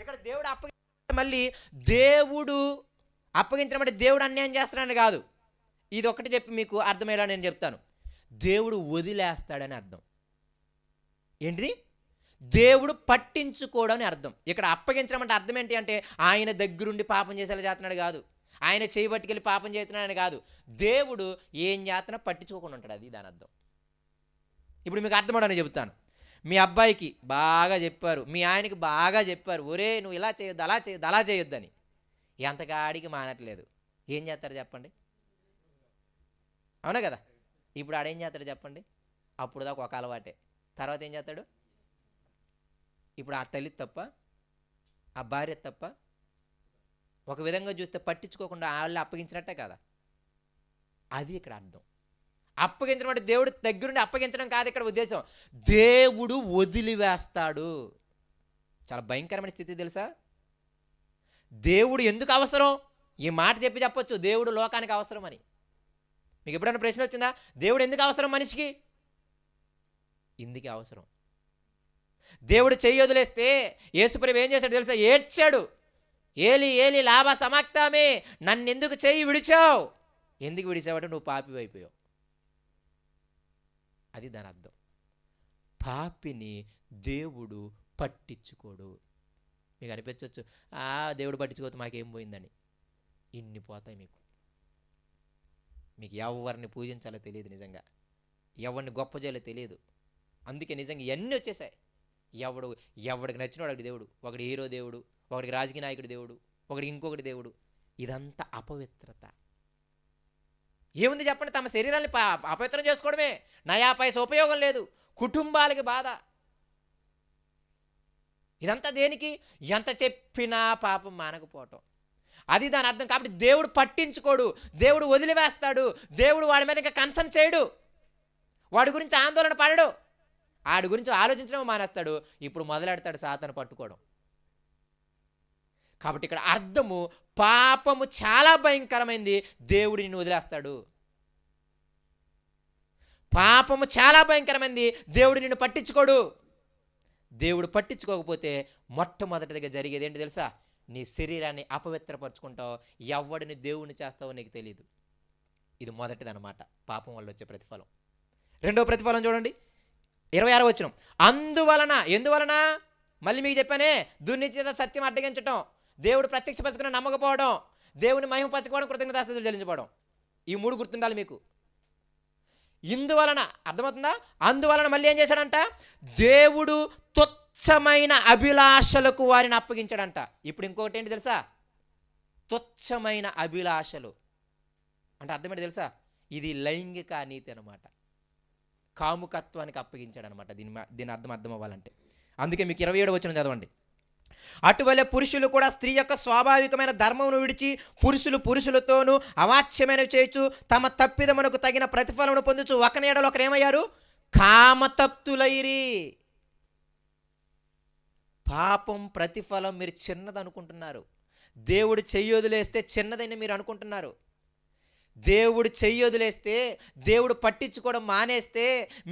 ఇక్కడ దేవుడు మళ్ళీ దేవుడు అప్పగించడం అంటే దేవుడు అన్యాయం చేస్తున్నాడని కాదు. ఇది ఒకటి చెప్పి మీకు అర్థమయ్యేలా నేను చెప్తాను. దేవుడు వదిలేస్తాడని అర్థం. ఏంటిది? దేవుడు పట్టించుకోవడం అని అర్థం. ఇక్కడ అప్పగించడం అంటే అర్థం ఏంటి అంటే ఆయన దగ్గరుండి పాపం చేసేలా చేస్తున్నాడు కాదు, ఆయన చేయబట్టుకెళ్ళి పాపం చేస్తున్నాడని కాదు. దేవుడు ఏం చేస్తున్నా పట్టించుకోకుండా ఉంటాడు, అది దాని అర్థం. ఇప్పుడు మీకు అర్థమవడానికి చెబుతాను. మీ అబ్బాయికి బాగా చెప్పారు, మీ ఆయనకి బాగా చెప్పారు, ఒరే నువ్వు ఇలా చేయొద్దు, అలా చేయొద్దు, అలా చేయొద్దని. ఎంతగాడికి మానట్లేదు, ఏం చేస్తాడు చెప్పండి? అవునా కదా? ఇప్పుడు ఆడేం చేస్తాడు చెప్పండి? అప్పుడు దాకా ఒక అలవాటే, తర్వాత ఏం చేస్తాడు? ఇప్పుడు ఆ తల్లి తప్ప, ఆ భార్య తప్ప? ఒక విధంగా చూస్తే పట్టించుకోకుండా వాళ్ళు అప్పగించినట్టే కదా. అది ఇక్కడ అర్థం. అప్పగించడం అంటే దేవుడు దగ్గరుండి అప్పగించడం కాదు ఇక్కడ ఉద్దేశం. దేవుడు వదిలివేస్తాడు. చాలా భయంకరమైన స్థితి తెలుసా? దేవుడు ఎందుకు అవసరం? ఈ మాట చెప్పొచ్చు, దేవుడు లోకానికి అవసరం అని. మీకు ఎప్పుడైనా ప్రశ్న వచ్చిందా? దేవుడు ఎందుకు అవసరం మనిషికి? ఇందుకే అవసరం. దేవుడు చెయ్యి వదిలేస్తే యేసుప్రభువు ఏం చేశాడు తెలుసా? ఏడ్చాడు. ఏలి ఏలి లాభ సమాక్తామే, నన్ను ఎందుకు చెయ్యి విడిచావు? ఎందుకు విడిచావంటే నువ్వు పాపి అయిపోయావు. అది దాని అర్థం. పాపిని దేవుడు పట్టించుకోడు. మీకు అనిపించవచ్చు, దేవుడు పట్టించుకోతే మాకేం పోయిందని. ఇన్ని పోతాయి మీకు. మీకు ఎవరిని పూజించాలో తెలియదు, నిజంగా ఎవరిని గొప్ప చేయాలో తెలియదు. అందుకే నిజంగా ఇవన్నీ వచ్చేసాయి. ఎవడికి నచ్చినవాడు దేవుడు, ఒకటి హీరో దేవుడు, ఒకటికి రాజకీయ నాయకుడి దేవుడు, ఒకటికి ఇంకొకటి దేవుడు. ఇదంతా అపవిత్రత. ఏముంది చెప్పండి? తమ శరీరాన్ని అపవిత్రం చేసుకోవడమే. నయా పైసా ఉపయోగం లేదు, కుటుంబాలకి బాధ. ఇదంతా దేనికి? ఎంత చెప్పినా పాపం మానకపోవటం, అది దాని అర్థం. కాబట్టి దేవుడు పట్టించుకోడు, దేవుడు వదిలివేస్తాడు, దేవుడు వాడి మీద ఇంకా కన్సర్న్ చేయడు, వాడి గురించి ఆందోళన పడడు, వాడి గురించి ఆలోచించడం మానేస్తాడు. ఇప్పుడు మొదలెడతాడు సాతాను పట్టుకోవడం. కాబట్టి ఇక్కడ అర్థము, పాపము చాలా భయంకరమైంది, దేవుడు నిన్ను వదిలేస్తాడు. పాపము చాలా భయంకరమైంది, దేవుడు నిన్ను పట్టించుకోడు. దేవుడు పట్టించుకోకపోతే మొట్టమొదటిగా జరిగేది ఏంటి తెలుసా? నీ శరీరాన్ని అపవిత్రపరుచుకుంటావు, ఎవడిని దేవుని చేస్తావో నీకు తెలియదు. ఇది మొదటిదన్నమాట, పాపం వల్ల వచ్చే ప్రతిఫలం. రెండో ప్రతిఫలం చూడండి, 26వ వచనం. అందువలన, ఎందువలన? మళ్ళీ మీకు చెప్పానే, దుర్నిశ్చిత సత్యం అడ్డగించటం, దేవుడు ప్రత్యక్షపరచుకుని నమ్మకపోవడం, దేవుని మహిమపరచుకోవడం, కృతజ్ఞతాస్తుతులు చెల్లించుకోవడం. ఈ మూడు గుర్తుండాలి మీకు. ఇందువలన, అర్థమవుతుందా? అందువలన మళ్ళీ ఏం చేశాడంట? దేవుడు తుచ్చమైన అభిలాషలకు వారిని అప్పగించాడంట. ఇప్పుడు ఇంకొకటి ఏంటి తెలుసా? తుచ్చమైన అభిలాషలు అంటే అర్థం ఏంటి తెలుసా? ఇది లైంగిక అనీతి అనమాట. కాముకత్వానికి అప్పగించాడు అనమాట. దీని అర్థం అవ్వాలంటే అందుకే మీకు 27వ వచనం చదవండి. అటువలే పురుషులు కూడా స్త్రీ యొక్క స్వాభావికమైన ధర్మమును విడిచి పురుషులతోనూ అవాచ్యమైనవి చేయొచ్చు, తమ తప్పిదమునకు తగిన ప్రతిఫలమును పొందుచు ఒకని ఎడల ఒకరు ఏమయ్యారు? కామతప్తులైరి. పాపం ప్రతిఫలం మీరు చిన్నది అనుకుంటున్నారు. దేవుడు చెయ్యి వదిలేస్తే చిన్నదని మీరు అనుకుంటున్నారు. దేవుడు చెయ్యి వదిలేస్తే, దేవుడు పట్టించుకోవడం మానేస్తే,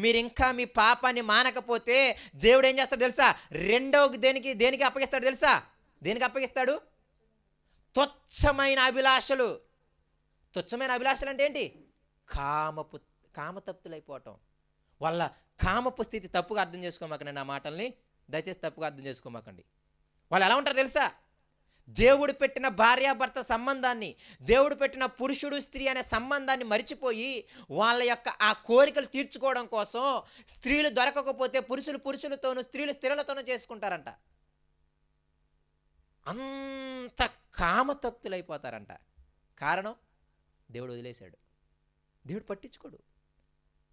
మీరు ఇంకా మీ పాపాన్ని మానకపోతే దేవుడు ఏం చేస్తాడు తెలుసా? రెండవ దేనికి అప్పగిస్తాడు తెలుసా? దేనికి అప్పగిస్తాడు? తుచ్చమైన అభిలాషలు. తుచ్చమైన అభిలాషలు అంటే ఏంటి? కామతప్తులైపోవటం. వాళ్ళ కామపు స్థితి తప్పుగా అర్థం చేసుకోమాకండి. నా మాటల్ని దయచేసి తప్పుగా అర్థం చేసుకోమాకండి. వాళ్ళు ఎలా ఉంటారు తెలుసా? దేవుడు పెట్టిన భార్యాభర్త సంబంధాన్ని, దేవుడు పెట్టిన పురుషుడు స్త్రీ అనే సంబంధాన్ని మరిచిపోయి వాళ్ళ యొక్క ఆ కోరికలు తీర్చుకోవడం కోసం స్త్రీలు దొరకకపోతే పురుషులతోనూ స్త్రీలు స్త్రీలతోనూ చేసుకుంటారంట. అంత కామతప్తులైపోతారంట. కారణం, దేవుడు వదిలేశాడు, దేవుడు పట్టించుకోడు.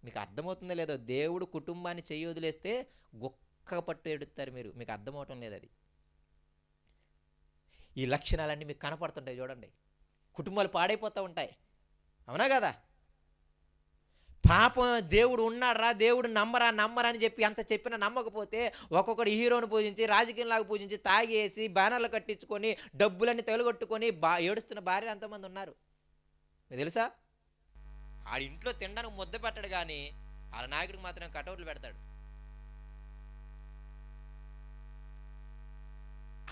మీకు అర్థమవుతుందో లేదో? దేవుడు కుటుంబాన్ని చెయ్యి వదిలేస్తే గొక్క పట్టు ఎడుతారు మీరు. మీకు అర్థమవటం లేదు అది. ఈ లక్షణాలన్నీ మీకు కనపడుతుంటాయి చూడండి. కుటుంబాలు పాడైపోతూ ఉంటాయి, అవునా కదా? పాపం దేవుడు ఉన్నాడరా, దేవుడు నమ్మరా అని చెప్పి అంత చెప్పినా నమ్మకపోతే ఒక్కొక్కడు హీరోని పూజించి, రాజకీయంలాగా పూజించి, తాగేసి బ్యానర్లు కట్టించుకొని, డబ్బులన్నీ తగులగొట్టుకొని ఏడుస్తున్న భార్యలు ఎంతమంది ఉన్నారు మీకు తెలుసా? ఆడి ఇంట్లో తినడానికి ముద్ద పెట్టడు, కానీ వాళ్ళ నాయకుడికి మాత్రం కటౌట్లు పెడతాడు.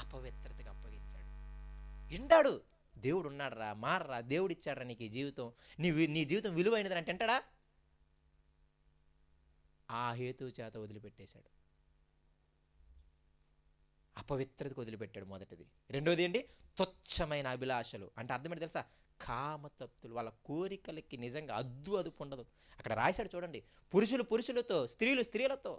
అపవిత్రతకు అప్పగించాడు. వింటాడు, దేవుడు ఉన్నాడు రా, మారరా, దేవుడు ఇచ్చాడరా నీకు ఈ జీవితం, నీ జీవితం విలువైనది అంటే వింటాడా? ఆ హేతువు చేత వదిలిపెట్టేశాడు, అపవిత్రతకు వదిలిపెట్టాడు. మొదటిది. రెండోది ఏంటి? తుచ్చమైన అభిలాషలు. అంటే అర్థమేంటి తెలుసా? కామతప్తులు. వాళ్ళ కోరికలకి నిజంగా అదుపు ఉండదు. అక్కడ రాశాడు చూడండి, పురుషులు పురుషులతో, స్త్రీలు స్త్రీలతో.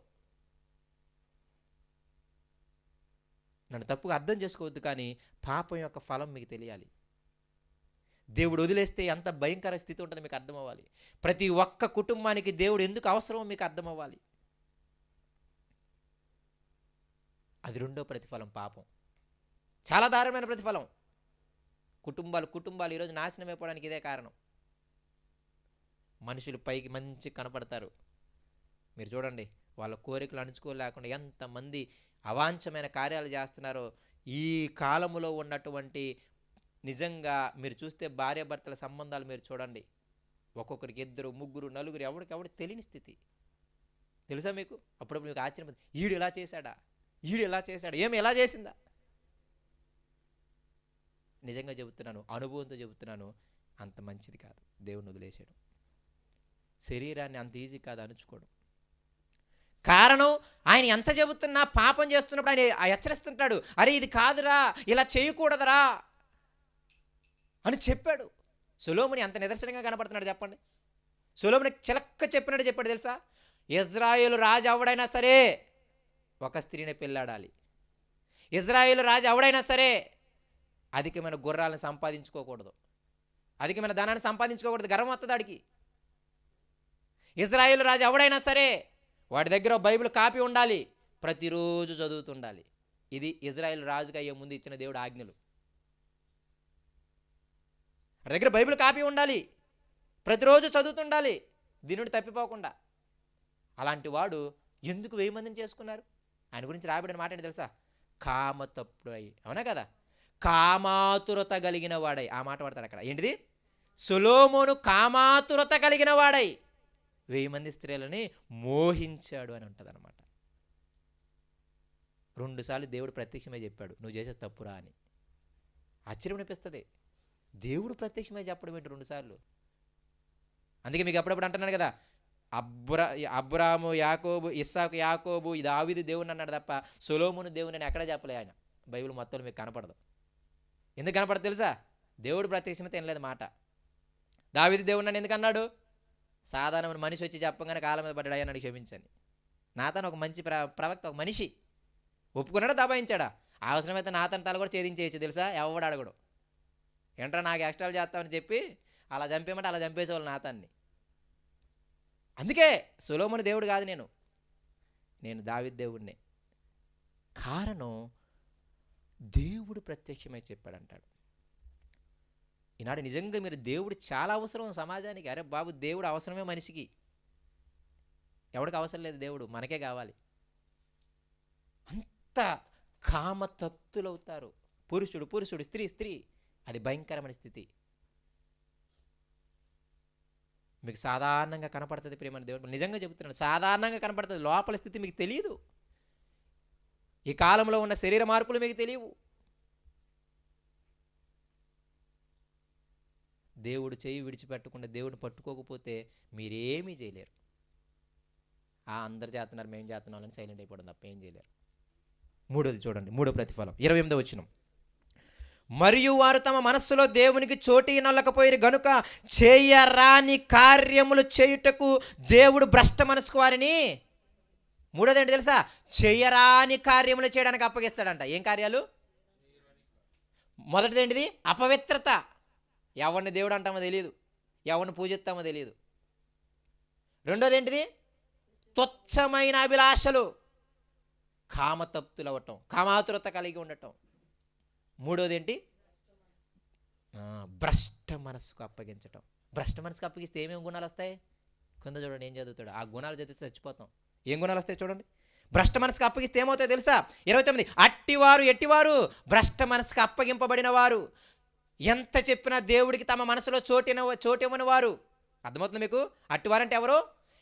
నన్ను తప్పుగా అర్థం చేసుకోవద్దు, కానీ పాపం యొక్క ఫలం మీకు తెలియాలి. దేవుడు వదిలేస్తే ఎంత భయంకర స్థితి ఉంటుందో మీకు అర్థం అవ్వాలి. ప్రతి ఒక్క కుటుంబానికి దేవుడు ఎందుకు అవసరమో మీకు అర్థం అవ్వాలి. అది రెండో ప్రతిఫలం పాపం. చాలా దారుణమైన ప్రతిఫలం. కుటుంబాలు ఈరోజు నాశనం అయిపోవడానికి ఇదే కారణం. మనుషులు పైకి మంచి కనపడతారు, మీరు చూడండి వాళ్ళ కోరికలు అణుచుకోలేకుండా ఎంతమంది అవాంఛమైన కార్యాలు చేస్తున్నారో. ఈ కాలములో ఉన్నటువంటి నిజంగా మీరు చూస్తే భార్యాభర్తల సంబంధాలు మీరు చూడండి, ఒక్కొక్కరికి 2, 3, 4, ఎవరికి తెలియని స్థితి. తెలుసా మీకు? అప్పుడప్పుడు మీకు ఆశ్చర్యం, ఈడు ఇలా చేశాడా, ఈడు ఇలా చేశాడు, ఏమి ఎలా చేసిందా? నిజంగా చెబుతున్నాను, అనుభవంతో చెబుతున్నాను, అంత మంచిది కాదు దేవుని వదిలేసాడు. శరీరాన్ని అంత ఈజీ కాదు అణుచుకోవడం. కారణం ఆయన ఎంత చెబుతున్నా పాపం చేస్తున్నప్పుడు ఆయన హెచ్చరిస్తుంటాడు, అరే ఇది కాదురా, ఇలా చేయకూడదురా అని చెప్పాడు. సొలొమోను ఎంత నిదర్శనంగా కనపడుతున్నాడు చెప్పండి. సొలొమోను చిలక్క చెప్పినట్టు చెప్పాడు తెలుసా? ఇజ్రాయేలు రాజు ఎవడైనా సరే ఒక స్త్రీని పెళ్ళాడాలి. ఇజ్రాయేలు రాజు ఎవడైనా సరే అధికమైన గుర్రాలను సంపాదించుకోకూడదు, అధికమైన ధనాన్ని సంపాదించుకోకూడదు, గర్వం వస్తుంది వాడికి. ఇజ్రాయేలు రాజు ఎవడైనా సరే వాడి దగ్గర బైబిల్ కాపీ ఉండాలి, ప్రతిరోజు చదువుతుండాలి. ఇది ఇజ్రాయేల్ రాజుగా అయ్యే ముందు ఇచ్చిన దేవుడు ఆజ్ఞలు. వాడి దగ్గర బైబిల్ కాపీ ఉండాలి, ప్రతిరోజు చదువుతుండాలి, దీని నుండి తప్పిపోకుండా. అలాంటి వాడు ఎందుకు 1000 మందిని చేసుకున్నారు? ఆయన గురించి రాబడిన మాట ఏంటి తెలుసా? కామతప్పుడు అయ్యి, అవునా కదా? కామాతురత కలిగిన వాడై, ఆ మాట పడతాడు అక్కడ. ఏంటిది? సొలొమోను కామాతురత కలిగిన వాడై 1000 మంది స్త్రీలని మోహించాడు అని ఉంటుంది అనమాట. 2 సార్లు దేవుడు ప్రత్యక్షమై చెప్పాడు, నువ్వు చేసే తప్పురా అని. ఆశ్చర్యం అనిపిస్తుంది, దేవుడు ప్రత్యక్షమై చెప్పడం ఏంటి 2 సార్లు? అందుకే మీకు అప్పుడప్పుడు అంటున్నాను కదా, అబ్రాము యాకోబు, ఇస్సాకు యాకోబు, దావీదు దేవుని అన్నాడు తప్ప సొలొమోను దేవుని అని ఎక్కడ చెప్పలే ఆయన. బైబిల్ మొత్తంలో మీకు కనపడదు. ఎందుకు కనపడదు తెలుసా? దేవుడు ప్రత్యక్షమైతే తినలేదు మాట. దావీదు దేవుని అని ఎందుకు అన్నాడు? సాధారణ మనిషి వచ్చి చెప్పగానే కాళ్ళ మీద పడ్డాడు, అయ్యా క్షమించని. నాతను ఒక మంచి ప్రవక్త, ఒక మనిషి ఒప్పుకున్నాడా, దబాయించాడా? అవసరమైతే నాతను తల కూడా ఛేదించేయచ్చు తెలుసా, ఎవడు అడగడు. ఏంట్రా నాకు ఎక్స్ట్రాలు చేస్తామని చెప్పి అలా చంపేమంటే అలా చంపేసేవాళ్ళు నాతాన్ని. అందుకే సొలొమోను దేవుడు కాదు, నేను దావీదు దేవుడినే. కారణం దేవుడు ప్రత్యక్షమై చెప్పాడంటాడు. ఈనాడు నిజంగా మీరు దేవుడు చాలా అవసరం సమాజానికి. అరే బాబు, దేవుడు అవసరమే మనిషికి, ఎవడికి అవసరం లేదు, దేవుడు మనకే కావాలి. అంత కామతప్తులవుతారు. పురుషుడు, స్త్రీ. అది భయంకరమైన స్థితి. మీకు సాధారణంగా కనపడుతుంది ప్రియమైన దేవుడు, నిజంగా చెబుతున్నాను, సాధారణంగా కనపడుతుంది. లోపల స్థితి మీకు తెలియదు. ఈ కాలంలో ఉన్న శరీర మార్పులు మీకు తెలియవు. దేవుడు చేయి విడిచిపెట్టకుండా దేవుడిని పట్టుకోకపోతే మీరేమీ చేయలేరు. అందరు చేస్తున్నారు, మేము చేస్తున్నాం అని సైలెంట్ అయిపోవడం తప్ప ఏం చేయలేరు. మూడోది చూడండి, 3వ ప్రతిఫలం 28వ వచనం. మరియు వారు తమ మనస్సులో దేవునికి చోటి నొల్లకపోయిరు గనుక చేయరాని కార్యములు చేయుటకు దేవుడు భ్రష్ట మనసుకు వారిని. మూడోది ఏంటి తెలుసా? చేయరాని కార్యములు చేయడానికి అప్పగిస్తాడంట. ఏం కార్యాలు? మొదటిది ఏంటిది? అపవిత్రత. ఎవరిని దేవుడు అంటామో తెలియదు, ఎవరిని పూజిస్తామో తెలియదు. రెండోది ఏంటిది? తుచ్చమైన అభిలాషలు, కామతప్తులు అవ్వటం, కామాతురత కలిగి ఉండటం. మూడోది ఏంటి? భ్రష్ట మనసుకు అప్పగించటం. భ్రష్ట మనసుకు అప్పగిస్తే ఏమేమి గుణాలు వస్తాయి? కింద చూడండి ఏం చదువుతాడు. ఆ గుణాలు చదివితే చచ్చిపోతాం. ఏం గుణాలు వస్తాయి చూడండి. భ్రష్ట మనసుకు అప్పగిస్తే ఏమవుతాయో తెలుసా? 29, అట్టివారు ఎట్టివారు? భ్రష్ట మనసుకు అప్పగింపబడిన వారు, ఎంత చెప్పినా దేవుడికి తమ మనసులో చోటివ్వని వారు. అర్థమవుతుంది మీకు? అట్టివారంటే ఎవరు?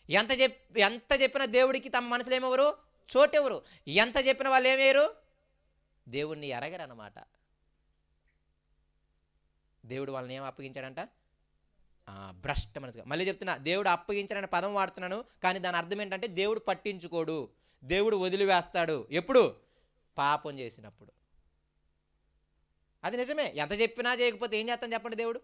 ఎంత చెప్పినా దేవుడికి తమ మనసులో ఏమెవరు? చోటెవరు. ఎంత చెప్పిన వాళ్ళు ఏమయ్యారు? దేవుణ్ణి ఎరగరన్నమాట. దేవుడు వాళ్ళని ఏం అప్పగించాడంట? భ్రష్ట మనసుగా. మళ్ళీ చెప్తున్నా, దేవుడు అప్పగించాడనే పదం వాడుతున్నాను, కానీ దాని అర్థం ఏంటంటే దేవుడు పట్టించుకోడు, దేవుడు వదిలివేస్తాడు. ఎప్పుడు? పాపం చేసినప్పుడు. అది నిజమే. ఎంత చెప్పినా చేయకపోతే ఏం చేస్తాను చెప్పండి దేవుడు.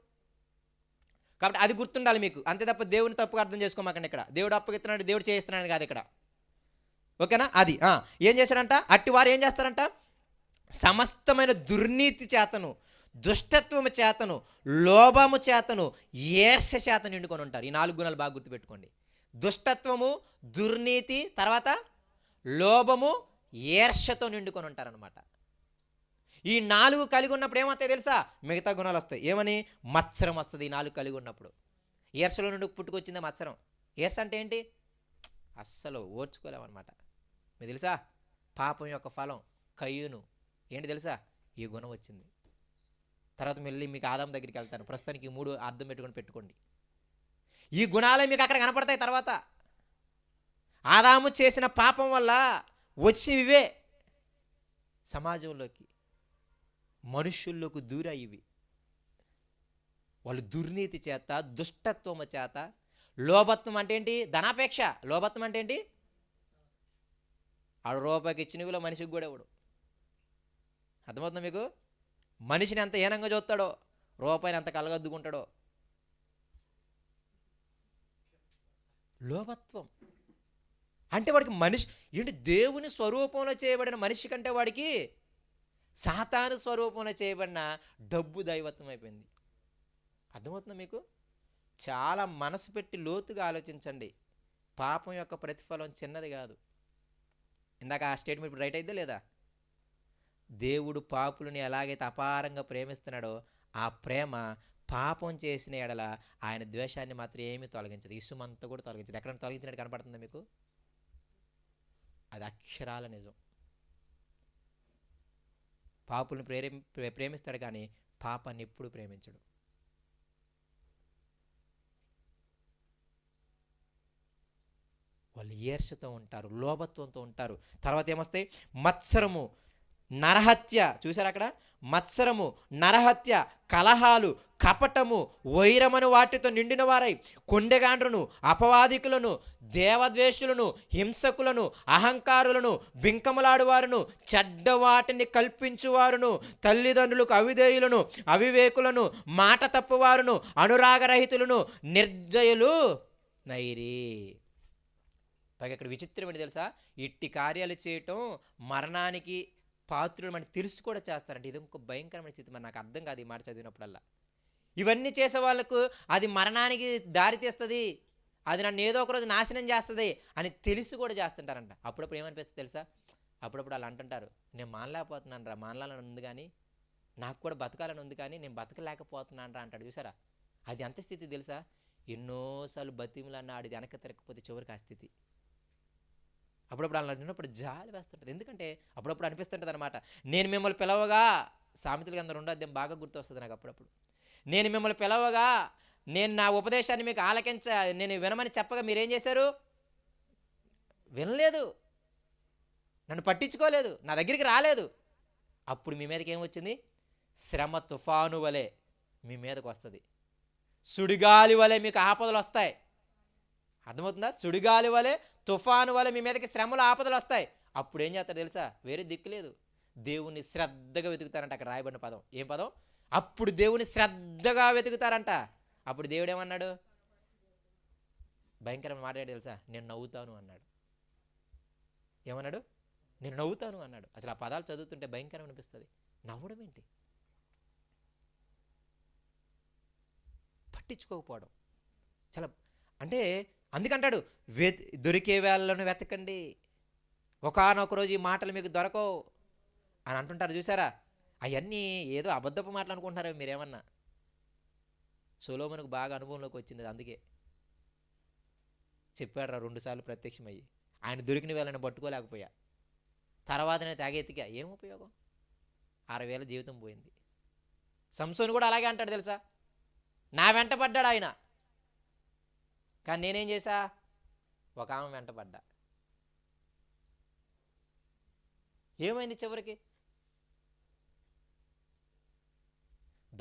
కాబట్టి అది గుర్తుండాలి మీకు. అంతే తప్ప దేవుని తప్పుగా అర్థం చేసుకోమాకండి. ఇక్కడ దేవుడు అప్పగిస్తున్నాడు, దేవుడు చేయిస్తున్నాడు కాదు ఇక్కడ. ఓకేనా? అది ఏం చేశాడంట? అట్టివారు ఏం చేస్తారంట? సమస్తమైన దుర్నీతి చేతను, దుష్టత్వము చేతను, లోభము చేతను, ఈర్ష్య చేతను నిండుకొని ఉంటారు. ఈ 4 గుణాలు బాగా గుర్తుపెట్టుకోండి. దుష్టత్వము, దుర్నీతి, తర్వాత లోభము, ఈర్ష్యతో నిండుకొని ఉంటారనమాట. ఈ 4 కలిగి ఉన్నప్పుడు ఏమవుతాయి తెలుసా? మిగతా గుణాలు వస్తాయి. ఏమని? మత్సరం వస్తుంది. ఈ 4 కలిగి ఉన్నప్పుడు. ఈర్ష్యలో నుండి పుట్టుకొచ్చిందే మత్సరం. ఈర్ష్య అంటే ఏంటి? అస్సలు ఓర్చుకోలేమన్నమాట. మీకు తెలుసా? పాపం యొక్క ఫలం కయ్యూను. ఏంటి తెలుసా? ఈ గుణం వచ్చింది. తర్వాత మళ్ళీ మీకు ఆదాము దగ్గరికి వెళ్తాను. ప్రస్తుతానికి ఈ 3 అర్థం పెట్టుకోండి. ఈ గుణాలే మీకు అక్కడ కనపడతాయి. తర్వాత ఆదాము చేసిన పాపం వల్ల వచ్చినవే సమాజంలోకి, మనుషుల్లోకి దూరాయి ఇవి. వాళ్ళు దుర్నీతి చేత, దుష్టత్వము చేత, లోభత్వం అంటే ఏంటి? ధనాపేక్ష. లోభత్వం అంటే ఏంటి? ఆడు రూపాయికి ఇచ్చినవిలో మనిషికి కూడా ఇవ్వడు. అర్థమవుతుందా మీకు? మనిషిని ఎంత హీనంగా చూస్తాడో, రూపాయిని ఎంత కలగద్దుకుంటాడో. లోభత్వం అంటే వాడికి మనిషి ఏంటి? దేవుని స్వరూపంలో చేయబడిన మనిషి కంటే వాడికి సాతాను స్వరూపంలో చేయబడిన డబ్బు దైవత్వం అయిపోయింది. అర్థమవుతుందా మీకు? చాలా మనసు పెట్టి లోతుగా ఆలోచించండి. పాపం యొక్క ప్రతిఫలం చిన్నది కాదు. ఇందాక ఆ స్టేట్మెంట్ ఇప్పుడు రైట్ అయిద్దా లేదా? దేవుడు పాపులని ఎలాగైతే అపారంగా ప్రేమిస్తున్నాడో, ఆ ప్రేమ పాపం చేసిన ఎడల ఆయన ద్వేషాన్ని మాత్రం ఏమీ తొలగించదు. ఇసుమంతా కూడా తొలగించదు. ఎక్కడ తొలగించినట్టు కనపడుతుందా మీకు? అది అక్షరాల నిజం. పాపులను ప్రేమిస్తాడు కానీ పాపాన్ని ఎప్పుడు ప్రేమించడు. వాళ్ళు ఈర్ష్యతో ఉంటారు, లోభత్వంతో ఉంటారు. తర్వాత ఏమొస్తాయి? మత్సరము, నరహత్య. చూసారు అక్కడ? మత్సరము, నరహత్య, కలహాలు, కపటము, వైరమను వాటితో నిండిన వారై కొండెగాండ్రును, అపవాదికులను, దేవద్వేషులను, హింసకులను, అహంకారులను, బింకములాడువారును, చెడ్డవాటిని కల్పించువారును, తల్లిదండ్రులకు అవిధేయులను, అవివేకులను, మాట తప్పువారును, అనురాగరహితులను, నిర్దయులు నైరి. పైగా ఇక్కడ విచిత్రం ఏంటి తెలుసా? ఇట్టి కార్యాలు చేయటం మరణానికి పాత్రులు మనకి తెలుసు కూడా చేస్తారంటే ఇది ఇంకో భయంకరమైన స్థితి. మరి నాకు అర్థం కాదు ఈ మాట చదివినప్పుడల్లా. ఇవన్నీ చేసే వాళ్ళకు అది మరణానికి దారి తీస్తుంది, అది నన్ను ఏదో ఒక రోజు నాశనం చేస్తుంది అని తెలిసి కూడా చేస్తుంటారంట. అప్పుడప్పుడు ఏమనిపిస్తుంది తెలుసా? అప్పుడప్పుడు వాళ్ళు అంటుంటారు, నేను మానలేకపోతున్నాను రా, మానలాలని ఉంది కానీ, నాకు కూడా బతకాలని ఉంది కానీ నేను బతకలేకపోతున్నాను రా అంటాడు. చూసారా? అది ఎంత స్థితి తెలుసా? ఎన్నోసార్లు బతిములన్న ఆడిది వెనక తిరగకపోతే చివరికి ఆ స్థితి. అప్పుడప్పుడు అలా ఉన్నప్పుడు జాలి వేస్తుంటుంది. ఎందుకంటే అప్పుడప్పుడు అనిపిస్తుంటుంది అనమాట, నేను మిమ్మల్ని పిలవగా, సామెతలు అందరూ ఉండద్దేం బాగా గుర్తు వస్తుంది నాకు అప్పుడప్పుడు. నేను మిమ్మల్ని పిలవగా, నేను నా ఉపదేశాన్ని మీకు నేను వినమని చెప్పగా మీరేం చేశారు? వినలేదు, నన్ను పట్టించుకోలేదు, నా దగ్గరికి రాలేదు. అప్పుడు మీ మీదకి ఏమొచ్చింది? శ్రమ తుఫాను వలె మీ మీదకి వస్తుంది. సుడిగాలి వలె మీకు ఆపదలు వస్తాయి. అర్థమవుతుందా? సుడిగాలి వలె, తుఫాను వలె మీ మీదకి శ్రమలు, ఆపదలు వస్తాయి. అప్పుడు ఏం చేస్తారు తెలుసా? వేరే దిక్కు లేదు, దేవుణ్ణి శ్రద్ధగా వెతుకుతారంట. అక్కడ రాయబడిన పదం ఏం పదం? అప్పుడు దేవుని శ్రద్ధగా వెతుకుతారంట. అప్పుడు దేవుడు ఏమన్నాడు? భయంకరమైన మాట ఏంటి తెలుసా? నేను నవ్వుతాను అన్నాడు. ఏమన్నాడు? నేను నవ్వుతాను అన్నాడు. అసలు ఆ పదాలు చదువుతుంటే భయంకరం అనిపిస్తుంది. నవ్వడం ఏంటి? పట్టించుకోకపోవడం చాలా. అంటే అందుకంటాడు, దొరికే వేళలను వెతకండి, ఒకానొక రోజు ఈ మాటలు మీకు దొరకవు అని అంటుంటారు. చూసారా? అవన్నీ ఏదో అబద్ధపు మాటలు అనుకుంటున్నారా మీరేమన్నా? సొలొమోనుకు బాగా అనుభవంలోకి వచ్చింది. అందుకే చెప్పాడు రా 2 సార్లు ప్రత్యక్షమయ్యి, ఆయన దొరికిన వేళని పట్టుకోలేకపోయా, తర్వాత నేను తెగెత్తిగా, ఏం ఉపయోగం? 6,000 జీవితం పోయింది. సంసోను కూడా అలాగే అంటాడు తెలుసా? నా వెంట పడ్డాడు ఆయన, కానీ నేనేం చేశా? ఒక ఆమె వెంట పడ్డా. ఏమైంది చివరికి?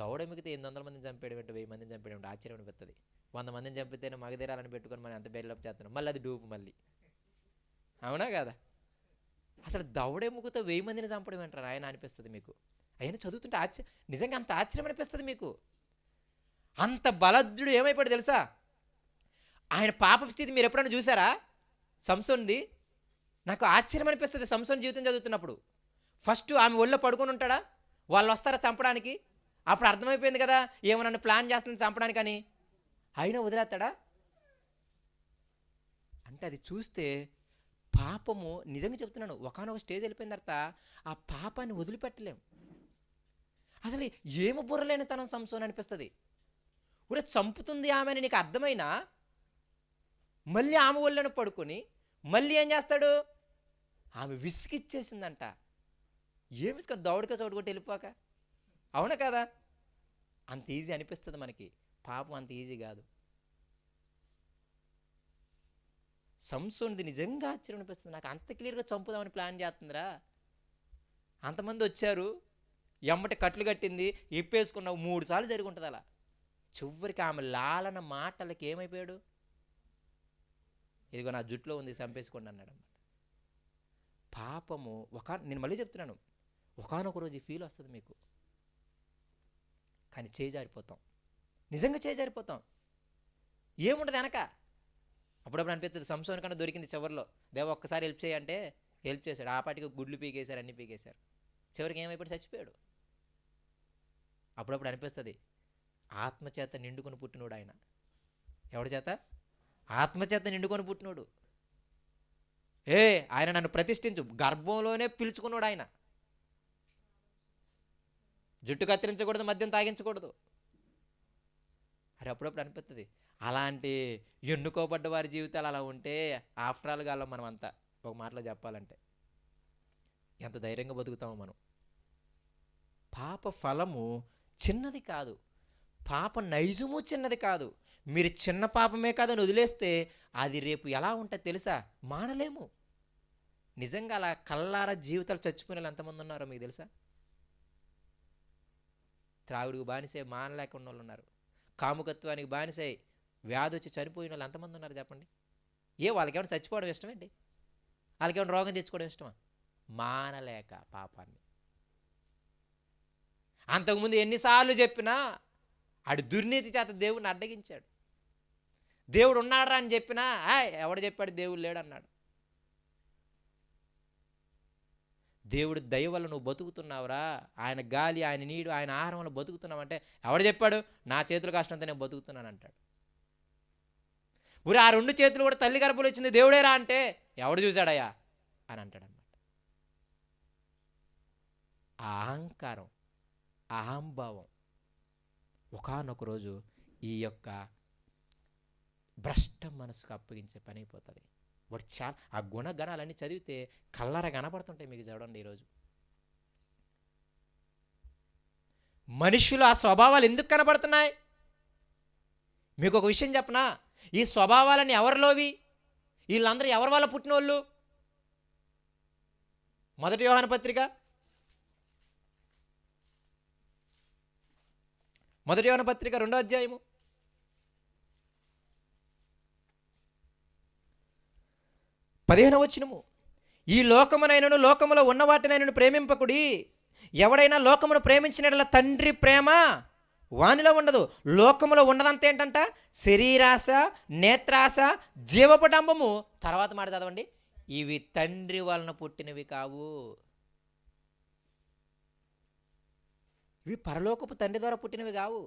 దౌడ మిగితే 800 మందిని చంపేయడం ఏంటి, 1000 మందిని చంపేయడం ఏంటి, ఆశ్చర్యం అనిపిస్తుంది. 100 మందిని చంపితేనే మగధీరాలని పెట్టుకొని మనం ఎంత బెయిలప్ చేస్తున్నాం, మళ్ళీ అది డూపు మళ్ళీ. అవునా కదా? అసలు దౌడెముకతో 1000 మందిని చంపడం ఏంటారు ఆయన అనిపిస్తుంది మీకు. అయినా చదువుతుంటే నిజంగా అంత ఆశ్చర్యం అనిపిస్తుంది మీకు. అంత బలద్రుడు ఏమైపోయాడు తెలుసా? ఆయన పాప స్థితి మీరు ఎప్పుడైనా చూసారా సంసోన్ది? నాకు ఆశ్చర్యం అనిపిస్తుంది సంసోన్ జీవితం చదువుతున్నప్పుడు. ఫస్ట్ ఆమె ఒళ్ళో పడుకొని ఉంటాడా, వాళ్ళు వస్తారా చంపడానికి, అప్పుడు అర్థమైపోయింది కదా ఏమో నన్ను ప్లాన్ చేస్తుంది చంపడానికి అని. అయినా వదిలేస్తాడా అంటే అది చూస్తే పాపము, నిజంగా చెప్తున్నాను, ఒకానొక స్టేజ్ వెళ్ళిపోయిన తర్వాత ఆ పాపాన్ని వదిలిపెట్టలేం. అసలు ఏమో బుర్రలేని తనం సంసోన్ అనిపిస్తుంది. ఊరే చంపుతుంది ఆమెని నీకు అర్థమైనా మళ్ళీ ఆమె ఒళ్ళను పడుకొని మళ్ళీ ఏం చేస్తాడు, ఆమె విసిగిచ్చేసిందంట. ఏమి దౌడిక చోటు కొట్టి వెళ్ళిపోక. అవునా కదా? అంత ఈజీ అనిపిస్తుంది మనకి, పాపం అంత ఈజీ కాదు. సంసోన్ది నిజంగా ఆశ్చర్యం అనిపిస్తుంది నాకు. అంత క్లియర్గా చంపుదామని ప్లాన్ చేస్తుందిరా. అంతమంది వచ్చారు, ఎమ్మటి కట్లు కట్టింది, ఇప్పేసుకున్నావు, 3 సార్లు జరిగి ఉంటుంది అలా. చివరికి ఆమె లాలన మాటలకి ఏమైపోయాడు, ఇదిగో నా జుట్టులో ఉంది చంపేసుకోండి అన్నాడు అన్నమాట. పాపము నేను మళ్ళీ చెప్తున్నాను, ఒకానొక రోజు ఈ ఫీల్ వస్తుంది మీకు, కానీ చేజారిపోతాం, నిజంగా చేజారిపోతాం. ఏముంటుంది వెనక. అప్పుడప్పుడు అనిపిస్తుంది సంసోన్ కన్నా దొరికింది చివరిలో, దేవ ఒక్కసారి హెల్ప్ చేయంటే హెల్ప్ చేశాడు, ఆ పాటికి గుడ్లు పీకేశారు, అన్నీ పీకేశారు, చివరికి ఏమైపోయాడు, చచ్చిపోయాడు. అప్పుడప్పుడు అనిపిస్తుంది ఆత్మచేత నిండుకొని పుట్టినోడు ఆయన. ఎవడి చేత? ఆత్మచేత నిండుకొని పుట్టినోడు. ఆయన నన్ను ప్రతిష్ఠించు, గర్భంలోనే పిలుచుకున్నాడు ఆయన. జుట్టు కత్తిరించకూడదు, మద్యం తాగించకూడదు. అరే అప్పుడప్పుడు అనిపిస్తుంది అలాంటి ఎన్నుకోబడ్డ వారి జీవితాలు అలా ఉంటే ఆఫ్టర్ ఆల్ గాలో మనం అంతా, ఒక మాటలో చెప్పాలంటే ఎంత ధైర్యంగా బతుకుతామో మనం. పాప ఫలము చిన్నది కాదు, పాప నైజము చిన్నది కాదు. మీరు చిన్న పాపమే కాదని వదిలేస్తే అది రేపు ఎలా ఉంటుంది తెలుసా, మానలేము. నిజంగా అలా కల్లార జీవితాలు చచ్చిపోయిన వాళ్ళు ఎంతమంది ఉన్నారో మీకు తెలుసా? త్రాగుడికి బానిసే మానలేకుండా వాళ్ళు ఉన్నారు, కాముకత్వానికి బానిసై వ్యాధి వచ్చి చనిపోయిన వాళ్ళు ఎంతమంది ఉన్నారు చెప్పండి. వాళ్ళకేమైనా చచ్చిపోవడం ఇష్టమేంటి, వాళ్ళకేమైనా రోగం తెచ్చుకోవడం ఇష్టమా? మానలేక పాపాన్ని. అంతకుముందు ఎన్నిసార్లు చెప్పినా ఆడి దుర్నీతి చేత దేవుడిని అడ్డగించాడు. దేవుడు ఉన్నాడా అని చెప్పినా ఎవడు చెప్పాడు దేవుడు లేడు అన్నాడు. దేవుడు దయ వల్ల నువ్వు బతుకుతున్నావురా, ఆయన గాలి, ఆయన నీడు, ఆయన ఆహారం వల్ల బతుకుతున్నావంటే ఎవడు చెప్పాడు, నా చేతుల కష్టంతో నేను బతుకుతున్నాను అంటాడు. ఊరే ఆ 2 చేతులు కూడా తల్లి గర్భంలో వచ్చింది దేవుడేరా అంటే ఎవడు చూశాడయ్యా అని అంటాడు అన్నమాట. ఆ అహంకారం, అహంభావం ఒకానొక రోజు ఈ యొక్క భ్రష్ట మనసుకు అప్పగించే పని అయిపోతుంది. వాడు చాలా ఆ గుణగణాలన్నీ చదివితే కళ్ళారా కనపడుతుంటాయి మీకు. చూడండి ఈరోజు మనుషులు ఆ స్వభావాలు ఎందుకు కనపడుతున్నాయి మీకు ఒక విషయం చెప్పనా? ఈ స్వభావాలన్నీ ఎవరిలోవి? వీళ్ళందరూ ఎవరి వల్ల పుట్టినోళ్ళు? మొదటి యోహాను పత్రిక 2వ అధ్యాయము 15వ వచనము. ఈ లోకమునైనను లోకములో ఉన్న వాటినైనను ప్రేమింపకుడి, ఎవడైనా లోకమును ప్రేమించినట్ల తండ్రి ప్రేమ వానిలో ఉండదు. లోకములో ఉన్నదంతా ఏంటంట? శరీరాశ, నేత్రాశ, జీవపడంబము. తర్వాత మాట చదవండి, ఇవి తండ్రి వలన పుట్టినవి కావు. ఇవి పరలోకపు తండ్రి ద్వారా పుట్టినవి కావు.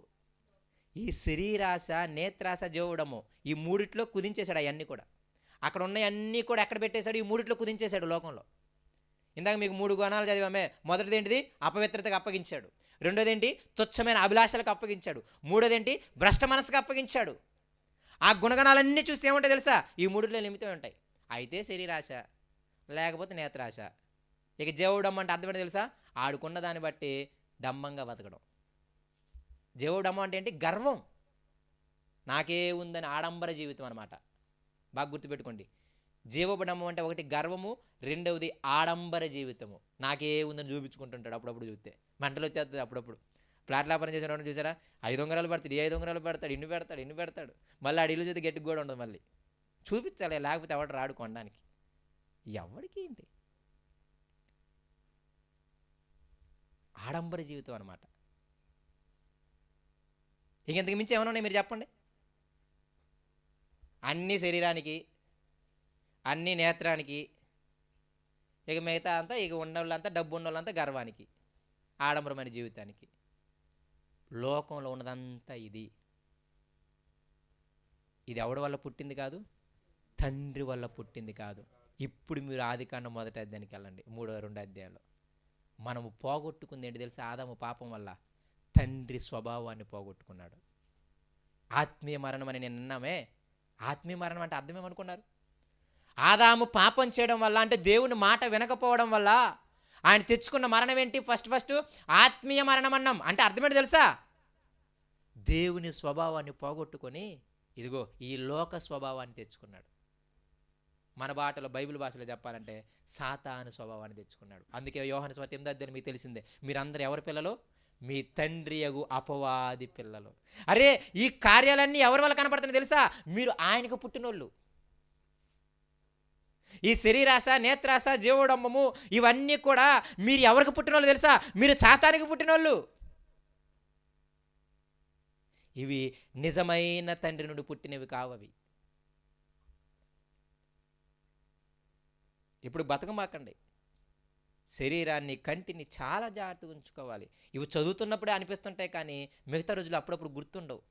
ఈ శరీరాశ, నేత్రాశ, జీవడము, ఈ 3 కుదించేశాడు. అవన్నీ కూడా అక్కడ ఉన్నాయన్నీ కూడా ఎక్కడ పెట్టేశాడు? ఈ 3 కుదించేశాడు లోకంలో. ఇందాక మీకు 3 గుణాలు చదివామే. మొదటిది ఏంటిది? అపవిత్రతకు అప్పగించాడు. రెండోది ఏంటి? తుచ్చమైన అభిలాషలకు అప్పగించాడు. మూడోది ఏంటి? భ్రష్ట మనసుకు అప్పగించాడు. ఆ గుణగణాలన్నీ చూస్తే ఏముంటాయి తెలుసా? ఈ 3 నిమిత్తం ఉంటాయి. అయితే శరీరాశ, లేకపోతే నేత్రాశ. ఇక జీవుడమ్మ అంటే అర్థం ఏంటి తెలుసా? ఆడుకున్న దాన్ని బట్టి డంబంగా బతకడం. జీవుడమ్మ అంటే ఏంటి? గర్వం. నాకే ఉందని ఆడంబర జీవితం అనమాట. బాగా గుర్తుపెట్టుకోండి. జీవబడము అంటే ఒకటి గర్వము, రెండవది ఆడంబర జీవితము. నాకే ఉందని చూపించుకుంటుంటాడు. అప్పుడప్పుడు చూస్తే మెంటలు వచ్చేస్తుంది. అప్పుడప్పుడు ఫ్లాట్ వ్యాపారం చేసేవాడు చూసారా, 5 ఉంగరాలు పెడతాడు, 5 ఉంగరాలు పెడతాడు, ఇన్ని పెడతాడు. మళ్ళీ ఆడి ఇల్లు చూస్తే గట్టికి కూడా ఉండదు. మళ్ళీ చూపించాలి, లేకపోతే ఎవడు రాడు కొనడానికి. ఎవడికి ఏంటి ఆడంబర జీవితం అనమాట. ఇంకెంతకు మించి ఏమైనా ఉన్నాయి మీరు చెప్పండి? అన్నీ శరీరానికి, అన్నీ నేత్రానికి, ఇక మిగతా అంతా ఇక ఉన్నోళ్ళంతా డబ్బు ఉన్నోళ్ళంతా గర్వానికి, ఆడంబరమైన జీవితానికి. లోకంలో ఉన్నదంతా ఇది ఎవడి వల్ల పుట్టింది కాదు, తండ్రి వల్ల పుట్టింది కాదు. ఇప్పుడు మీరు ఆదికాండం 1వ అధ్యాయానికి వెళ్ళండి, 2 అధ్యాయాలు. మనము పోగొట్టుకుంది ఏంటి తెలుసా? ఆదాము పాపం వల్ల తండ్రి స్వభావాన్ని పోగొట్టుకున్నాడు. ఆత్మీయ మరణం అని నేను అన్నామే. ఆత్మీయ మరణం అంటే అర్థం ఏమనుకున్నారు? ఆదాము పాపం చేయడం వల్ల, అంటే దేవుని మాట వినకపోవడం వల్ల ఆయన తెచ్చుకున్న మరణం ఏంటి? ఫస్ట్ ఆత్మీయ మరణం అన్నాం. అంటే అర్థమేంటి తెలుసా? దేవుని స్వభావాన్ని పోగొట్టుకొని ఇదిగో ఈ లోక స్వభావాన్ని తెచ్చుకున్నాడు. మన బాటలో, బైబిల్ భాషలో చెప్పాలంటే సాతాను స్వభావాన్ని తెచ్చుకున్నాడు. అందుకే యోహాను సువార్త 8వ అధ్యాయం మీకు తెలిసిందే, మీరందరూ ఎవరి పిల్లలు? మీ తండ్రి యగు అపవాది పిల్లలు. అరే, ఈ కార్యాలన్నీ ఎవరి వల్ల కనపడుతున్నాయి తెలుసా? మీరు ఆయనకు పుట్టినోళ్ళు. ఈ శరీరాశ, నేత్రాశ, జీవోడంబము ఇవన్నీ కూడా మీరు ఎవరికి పుట్టినోళ్ళు తెలుసా? మీరు సాతానికి పుట్టినోళ్ళు. ఇవి నిజమైన తండ్రి నుండి పుట్టినవి కావవి. ఇప్పుడు బతకమాకండి. శరీరాన్ని, కంటిని చాలా జాగ్రత్తగా ఉంచుకోవాలి. ఇవి చదువుతున్నప్పుడే అనిపిస్తుంటాయి, కానీ మిగతా రోజులు అప్పుడప్పుడు గుర్తుండవు.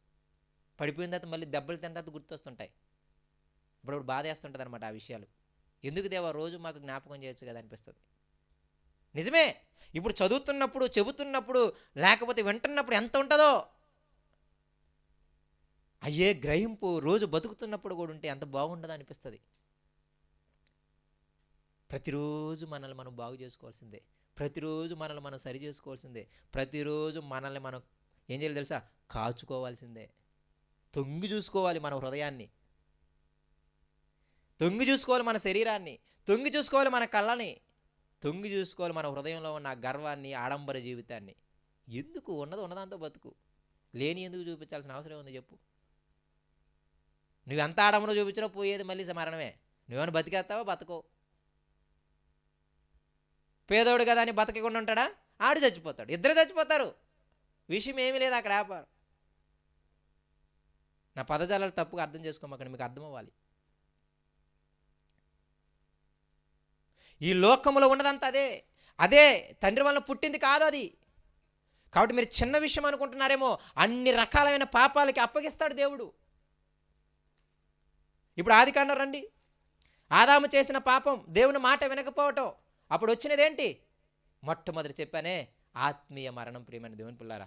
పడిపోయిన తర్వాత మళ్ళీ దెబ్బలు తిన్న తర్వాత గుర్తొస్తుంటాయి. అప్పుడప్పుడు బాధ వేస్తుంటుంది అనమాట ఆ విషయాలు. ఎందుకు దేవా రోజు మాకు జ్ఞాపకం చేయొచ్చు కదా అనిపిస్తుంది. నిజమే, ఇప్పుడు చదువుతున్నప్పుడు, చెబుతున్నప్పుడు, లేకపోతే వింటున్నప్పుడు ఎంత ఉంటుందో అయ్యే గ్రహింపు రోజు బతుకుతున్నప్పుడు కూడా ఉంటే ఎంత బాగుంటుందో అనిపిస్తుంది. ప్రతిరోజు మనల్ని మనం బాగు చేసుకోవాల్సిందే, ప్రతిరోజు మనల్ని మనం సరి చేసుకోవాల్సిందే, ప్రతిరోజు మనల్ని మనం ఏం చేయాలి తెలుసా? కాచుకోవాల్సిందే. తొంగి చూసుకోవాలి మన హృదయాన్ని, తొంగి చూసుకోవాలి మన శరీరాన్ని, తొంగి చూసుకోవాలి మన కళ్ళని, తొంగి చూసుకోవాలి మన హృదయంలో ఉన్న గర్వాన్ని, ఆడంబర జీవితాన్ని. ఎందుకు? ఉన్నదాంతో బతుకు. లేని ఎందుకు చూపించాల్సిన అవసరం ఉంది చెప్పు? నువ్వెంత ఆడంబరం చూపించినా పోయేది మళ్ళీ మరణమే. నువ్వేమైనా బతికేస్తావా? బతకో. పేదోడు కదా అని బతకకుండా ఉంటాడా? ఆడు చచ్చిపోతాడు, ఇద్దరు చచ్చిపోతారు. విషయం ఏమీ లేదు అక్కడ. వ్యాపారం. నా పదజాలాలు తప్పుగా అర్థం చేసుకోమాకండి, మీకు అర్థం అవ్వాలి. ఈ లోకములో ఉన్నదంతా అదే తండ్రి వలన పుట్టింది కాదు అది. కాబట్టి మీరు చిన్న విషయం అనుకుంటున్నారేమో, అన్ని రకాలైన పాపాలకి అప్పగిస్తాడు దేవుడు. ఇప్పుడు ఆదికాండం రండి. ఆదాము చేసిన పాపం, దేవుని మాట వినకపోవటం, అప్పుడు వచ్చినదేంటి? మొట్టమొదటి చెప్పానే, ఆత్మీయ మరణం. ప్రియమైన దేవుని పిల్లారా,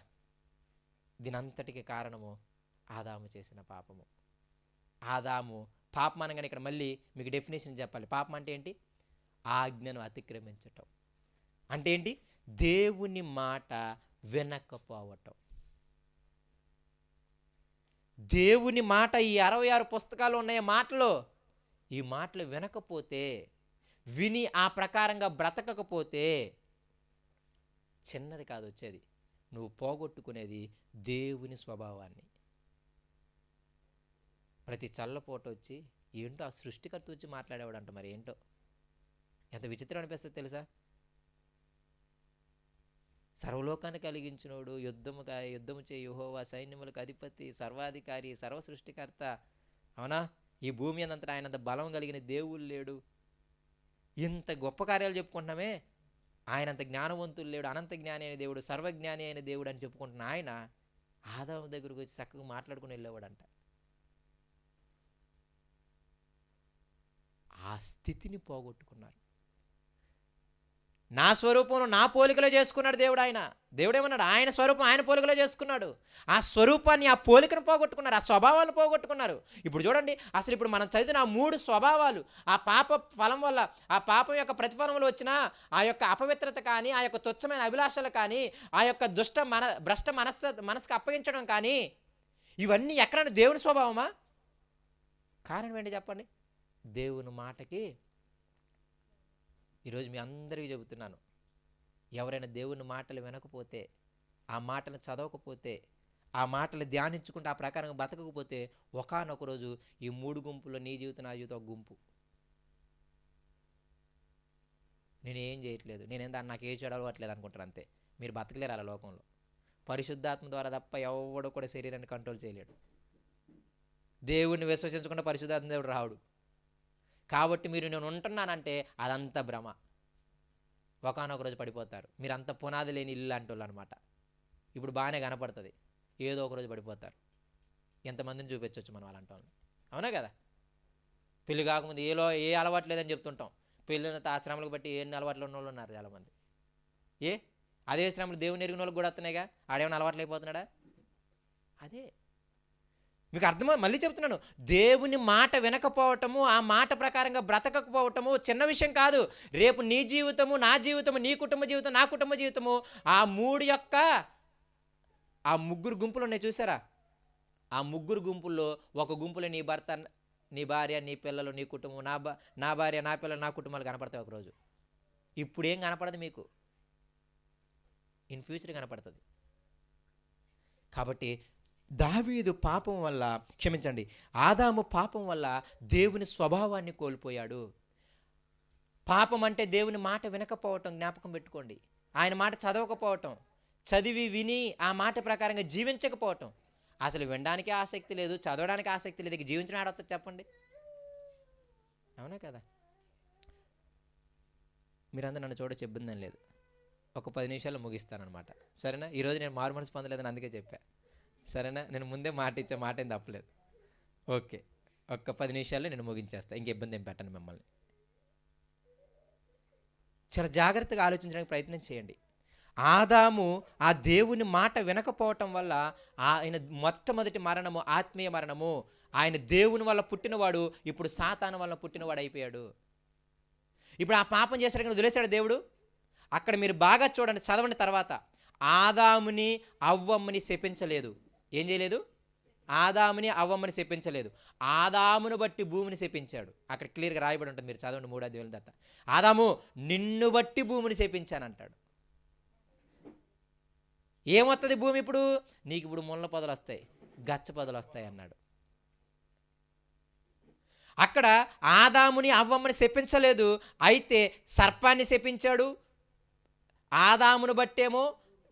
దీనంతటికి కారణము ఆదాము చేసిన పాపము. ఆదాము పాపం అనగానే ఇక్కడ మళ్ళీ మీకు డెఫినేషన్ చెప్పాలి. పాపం అంటే ఏంటి? ఆజ్ఞను అతిక్రమించటం. అంటే ఏంటి? దేవుని మాట వినకపోవటం. దేవుని మాట, ఈ 66 పుస్తకాలు ఉన్నాయి మాటలు, ఈ మాటలు వినకపోతే, విని ఆ ప్రకారంగా బ్రతకకపోతే చిన్నది కాదు వచ్చేది, నువ్వు పోగొట్టుకునేది దేవుని స్వభావాన్ని. ప్రతి చల్లపోట వచ్చి ఏంటో ఆ సృష్టికర్త వచ్చి మాట్లాడేవాడంట. మరి ఏంటో ఎంత విచిత్రం అనిపిస్తుంది తెలుసా? సర్వలోకాన్ని కలిగించినోడు, యుద్ధము చేయి యెహోవా, సైన్యములకు అధిపతి, సర్వాధికారి, సర్వ సృష్టికర్త. అవునా? ఈ భూమి అంతా ఆయనంత బలం కలిగిన దేవుడు లేడు. ఇంత గొప్ప కార్యాలు చెప్పుకుంటున్నామే, ఆయనంత జ్ఞానవంతులు లేడు, అనంత జ్ఞాని అయిన దేవుడు, సర్వజ్ఞాని అయిన దేవుడు అని చెప్పుకుంటున్న ఆయన ఆదాము దగ్గరకు వచ్చి చక్కగా మాట్లాడుకుని వెళ్ళేవాడంట. ఆ స్థితిని పోగొట్టుకున్నారు. నా స్వరూపం నా పోలికలో చేసుకున్నాడు దేవుడు. దేవుడేమన్నాడు? ఆయన స్వరూపం ఆయన పోలికలో చేసుకున్నాడు. ఆ స్వరూపాన్ని, ఆ పోలికను పోగొట్టుకున్నారు, ఆ స్వభావాన్ని పోగొట్టుకున్నారు. ఇప్పుడు చూడండి, అసలు ఇప్పుడు మనం చదివిన ఆ 3 స్వభావాలు, ఆ పాప ఫలం వల్ల, ఆ పాపం యొక్క ప్రతిఫలంలో వచ్చిన ఆ యొక్క అపవిత్రత కానీ, ఆ యొక్క తుచ్చమైన అభిలాషలు కానీ, ఆ యొక్క భ్రష్ట మనసుకు అప్పగించడం కానీ, ఇవన్నీ ఎక్కడైనా దేవుని స్వభావమా? కారణం ఏంటి చెప్పండి? దేవుని మాటకి. ఈరోజు మీ అందరికీ చెబుతున్నాను, ఎవరైనా దేవుని మాటలు వినకపోతే ఆ మాటలు చదవకపోతే, ఆ మాటలు ధ్యానించుకుంటూ ఆ ప్రకారంగా బతకకపోతే ఒకానొక రోజు ఈ 3 గుంపుల్లో నీ జీవితం నా జీవితం ఒక గుంపు. నేనేం చేయట్లేదు, నాకు ఏ చెడు అలవాట్లేదు అనుకుంటారు అంతే. మీరు బతకలేరు అలా లోకంలో. పరిశుద్ధాత్మ ద్వారా తప్ప ఎవడు కూడా శరీరాన్ని కంట్రోల్ చేయలేడు. దేవుడిని విశ్వసించకుండా పరిశుద్ధాత్మ దేవుడు రావుడు. కాబట్టి మీరు నేను ఉంటున్నానంటే అదంతా భ్రమ. ఒకానొక రోజు పడిపోతారు. మీరు అంత పునాది లేని ఇల్లు లాంటి వాళ్ళు అనమాట. ఇప్పుడు బాగానే కనపడుతుంది, ఏదో ఒక రోజు పడిపోతారు. ఎంతమందిని చూపించవచ్చు మనం అలాంటి వాళ్ళని, అవునా కదా? పెళ్లి కాకముందు ఏ అలవాటు లేదని చెప్తుంటాం. పెళ్ళిన ఆ శ్రమలకు బట్టి ఎన్ని అలవాట్లు ఉన్న వాళ్ళు ఉన్నారు చాలామంది. అదే శ్రమలు దేవుని ఎరిగిన వాళ్ళకి కూడా వస్తున్నాయిగా. ఆడేమైనా అలవాట్లు అయిపోతున్నాడా? అదే మీకు అర్థమో. మళ్ళీ చెప్తున్నాను, దేవుని మాట వినకపోవటము, ఆ మాట ప్రకారంగా బ్రతకకపోవటము చిన్న విషయం కాదు. రేపు నీ జీవితము, నా జీవితము, నీ కుటుంబ జీవితం, నా కుటుంబ జీవితము, ఆ ముగ్గురు గుంపులు ఉన్నాయి చూసారా? ఆ ముగ్గురు గుంపుల్లో ఒక గుంపులో నీ భర్త, నీ భార్య, నీ పిల్లలు, నీ కుటుంబం, నా భార్య, నా పిల్లలు, నా కుటుంబాలు కనపడతాయి ఒకరోజు. ఇప్పుడు ఏం కనపడదు మీకు, ఇన్ ఫ్యూచర్ కనపడుతుంది. కాబట్టి దావీదు పాపం వల్ల, క్షమించండి, ఆదాము పాపం వల్ల దేవుని స్వభావాన్ని కోల్పోయాడు. పాపం అంటే దేవుని మాట వినకపోవటం, జ్ఞాపకం పెట్టుకోండి. ఆయన మాట చదవకపోవటం, చదివి విని ఆ మాట ప్రకారంగా జీవించకపోవటం. అసలు వినడానికి ఆసక్తి లేదు, చదవడానికి ఆసక్తి లేదు, ఇక జీవించడం ఆడొస్తుంది చెప్పండి, అవునా కదా? మీరందరూ నన్ను చూడ ఇబ్బంది లేదు, ఒక 10 నిమిషాల్లో ముగిస్తానమాట, సరేనా? ఈరోజు నేను మారు మనసు పొందలేదని అందుకే చెప్పా, సరేనా? నేను ముందే మాట ఇచ్చా, మాట ఏం తప్పలేదు. ఓకే, ఒక్క 10 నిమిషాల్లో నేను ముగించేస్తా, ఇంక ఇబ్బంది ఏం పెట్టను మిమ్మల్ని. చాలా జాగ్రత్తగా ఆలోచించడానికి ప్రయత్నం చేయండి. ఆదాము ఆ దేవుని మాట వినకపోవటం వల్ల ఆయన మొట్టమొదటి మరణము ఆత్మీయ మరణము. ఆయన దేవుని వల్ల పుట్టినవాడు ఇప్పుడు సాతాను వల్ల పుట్టినవాడు అయిపోయాడు. ఇప్పుడు ఆ పాపం చేశాడు కానీ వదిలేశాడు దేవుడు. అక్కడ మీరు బాగా చూడండి, చదవండి తర్వాత. ఆదాముని అవ్వమ్మని శపించలేదు. ఏం చేయలేదు? ఆదాముని అవ్వమ్మని శపించలేదు, ఆదామును బట్టి భూమిని శపించాడు. అక్కడ క్లియర్గా రాయబడి ఉంటుంది, మీరు చదవండి 3 అధ్యాయాల తర్వాత. ఆదాము నిన్ను బట్టి భూమిని శపించానంటాడు. ఏమొస్తుంది భూమి ఇప్పుడు? నీకు ఇప్పుడు ముళ్ళ పొదలు వస్తాయి, గచ్చ పొదలు వస్తాయి అన్నాడు. అక్కడ ఆదాముని అవ్వమ్మని శపించలేదు, అయితే సర్పాన్ని శపించాడు. ఆదామును బట్టేమో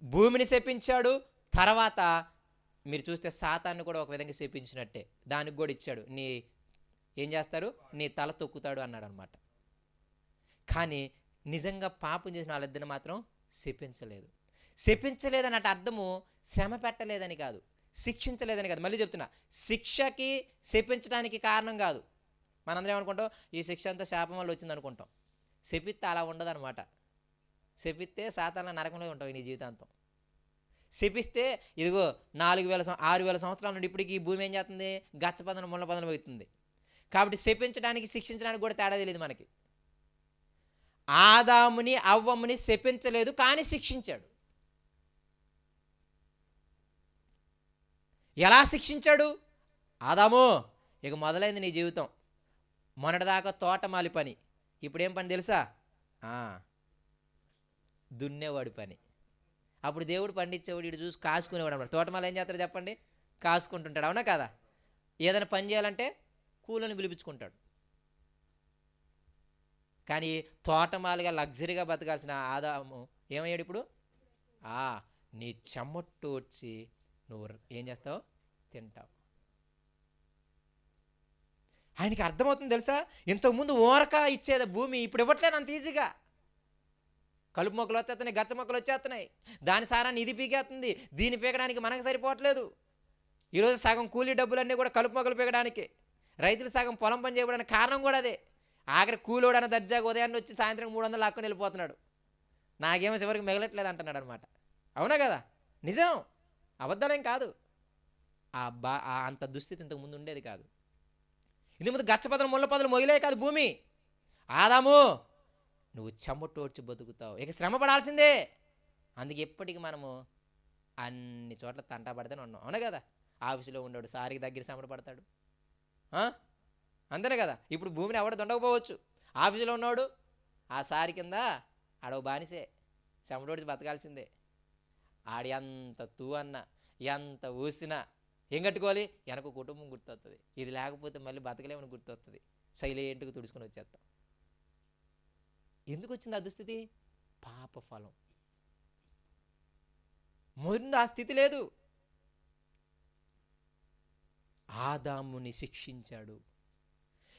భూమిని శపించాడు. తర్వాత మీరు చూస్తే సాతాన్ని కూడా ఒక విధంగా శపించినట్టే, దానికి కూడా ఇచ్చాడు, ఏం చేస్తారు, నీ తల తొక్కుతాడు అన్నాడు అనమాట. కానీ నిజంగా పాపం చేసిన వాళ్ళిద్దరిని మాత్రం శపించలేదు. శపించలేదన్నట్టు అర్థము శ్రమ పెట్టలేదని కాదు, శిక్షించలేదని కాదు. మళ్ళీ చెప్తున్నా, శిక్షకి శపించడానికి కారణం కాదు. మనందరం ఏమనుకుంటాం, ఈ శిక్ష అంతా శాపం వల్ల వచ్చింది అనుకుంటాం. శపిస్తే అలా ఉండదు అనమాట. శపిస్తే సాతాన నరకంలో ఉంటావు నీ జీవితాంతం. శపిస్తే ఇదిగో 6,000 సంవత్సరాల నుండి ఇప్పటికి ఈ భూమి ఏం చేస్తుంది, గచ్చపదన ముళ్ళ పదన అవుతుంది. కాబట్టి శపించడానికి శిక్షించడానికి కూడా తేడా తెలియదు మనకి. ఆదాముని అవ్వమ్మని శపించలేదు, కానీ శిక్షించాడు. ఎలా శిక్షించాడు? ఆదాము, ఇక మొదలైంది నీ జీవితం. మొన్నటిదాకా తోటమాలి పని, ఇప్పుడేం పని తెలుసా? దున్నేవాడి పని. అప్పుడు దేవుడు పండించేవాడు, ఇటు చూసి కాసుకునేవాడు అన్నమాట. తోటమాలి ఏం చేస్తాడు చెప్పండి? కాసుకుంటుంటాడు, అవునా కదా? ఏదైనా పని చేయాలంటే కూలని పిలిపించుకుంటాడు. కానీ తోటమాలిగా లగ్జరీగా బతకాల్సిన ఆదాము ఏమయ్యాడు ఇప్పుడు? నీ చెమట్టు వచ్చి నువ్వు ఏం చేస్తావు? తింటావు. ఆయనకి అర్థమవుతుంది తెలుసా? ఇంతకుముందు ఓరక ఇచ్చేది భూమి, ఇప్పుడు ఇవ్వట్లేదు అంత ఈజీగా. కలుపు మొక్కలు వచ్చేస్తున్నాయి, గచ్చ మొక్కలు వచ్చేస్తున్నాయి, దాని సారాన్ని ఇది పీకేస్తుంది, దీన్ని పీకడానికి మనకు సరిపోవట్లేదు. ఈరోజు సగం కూలీ డబ్బులన్నీ కూడా కలుపు మొక్కలు పీకడానికి, రైతులు సగం పొలం పని చేయడానికి కారణం కూడా అదే. ఆఖరి కూలోడన్న దర్జాగా ఉదయాన్నే వచ్చి సాయంత్రం 300 లాక్కొని వెళ్ళిపోతున్నాడు. నాకేమో చివరికి మిగలట్లేదు అంటున్నాడు అనమాట. అవునా కదా? నిజం, అబద్ధాలేం కాదు. అంత దుస్థితి ఇంతకు ముందు ఉండేది కాదు. ఇంతకు ముందు గచ్చపదలు ముళ్ళ పదలు మొగిలే కాదు భూమి. ఆదాము, నువ్వు చెమటోడ్చి బతుకుతావు, ఇక శ్రమ పడాల్సిందే. అందుకే ఎప్పటికీ మనము అన్ని చోట్ల తంటా పడితేనే ఉన్నాం, అవునా కదా? ఆఫీసులో ఉన్నాడు సారికి దగ్గర శ్రమ పడతాడు, అంతేనే కదా? ఇప్పుడు భూమిని ఎవడ దొండకపోవచ్చు. ఆఫీసులో ఉన్నాడు ఆ సారి కింద ఆడవ బానిసే, చెమటోడ్చి బతకాల్సిందే. ఆడి ఎంత తూ అన్నా ఎంత ఊసినా ఏం కట్టుకోవాలి? వెనక కుటుంబం గుర్తొస్తుంది. ఇది లేకపోతే మళ్ళీ బతకలేమని గుర్తొస్తుంది. సైలెంట్గా తుడుచుకొని వచ్చేస్తాం. ఎందుకు వచ్చింది ఆ దుస్థితి? పాప ఫలం. ముందు ఆ స్థితి లేదు. ఆదాముని శిక్షించాడు.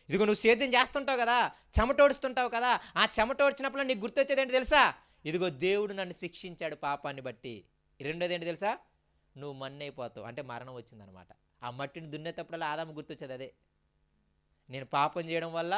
ఇదిగో నువ్వు సేద్యం చేస్తుంటావు కదా, చెమటోడుస్తుంటావు కదా, ఆ చెమటోడ్చినప్పుడు నీకు గుర్తొచ్చేది ఏంటి తెలుసా? ఇదిగో దేవుడు నన్ను శిక్షించాడు పాపాన్ని బట్టి. రెండోది ఏంటి తెలుసా? నువ్వు మన్నైపోతావు, అంటే మరణం వచ్చిందనమాట. ఆ మట్టిని దున్నేటప్పుడల్లా ఆదాము గుర్తొచ్చేది అదే. నేను పాపం చేయడం వల్ల